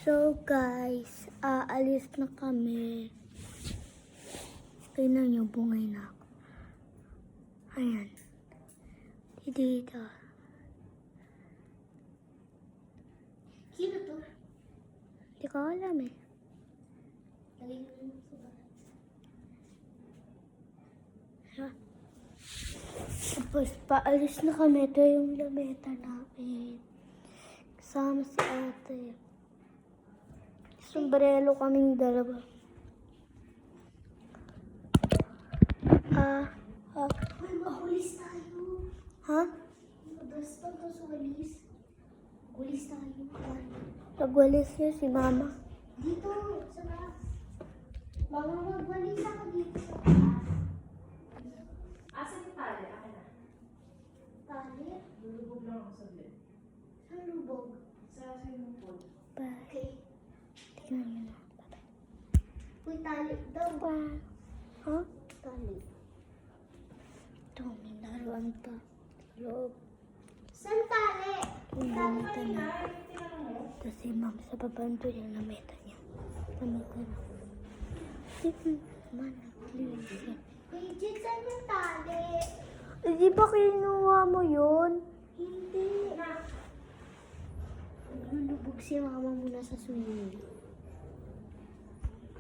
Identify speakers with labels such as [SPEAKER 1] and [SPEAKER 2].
[SPEAKER 1] So guys, aalis na kami. Tingnan niyo, bungay na ako. Ayan. Dito.
[SPEAKER 2] Sino to?
[SPEAKER 1] Hindi ko alam eh. Ha? Tapos paalis na kami. Ito yung lameta namin. Kasama si ate. Sombrero kaming dalawa.
[SPEAKER 2] Uy, magulis tayo.
[SPEAKER 1] Ha?
[SPEAKER 2] Madalas pa to sa walis. Magulis tayo.
[SPEAKER 1] Nagwalis niya si mama.
[SPEAKER 2] Dito, sa taas. Baka magwalis ako dito sa taas.
[SPEAKER 3] Asan yung tali? Akin na.
[SPEAKER 2] Tali?
[SPEAKER 3] Lulubog lang ako saglit.
[SPEAKER 2] Saan lubog?
[SPEAKER 3] Sa swimming pool.
[SPEAKER 1] Bye.
[SPEAKER 2] Okay.
[SPEAKER 1] Tingnan niyo na.
[SPEAKER 2] Uy, tali daw.
[SPEAKER 1] Bye. Ha?
[SPEAKER 2] Tali.
[SPEAKER 1] Ito, may laruan pa. Loob.
[SPEAKER 2] Saan tali?
[SPEAKER 1] Yung lameta niya.
[SPEAKER 3] Ay, tinanong mo.
[SPEAKER 1] Tapos si mama sa babanto yung lameta niya. Lameta na. Man, naglinis.
[SPEAKER 2] Uy, Jit, saan yung tali?
[SPEAKER 1] Di ba kinuha mo yun?
[SPEAKER 2] Hindi. Lulubog si mama muna sa swimming.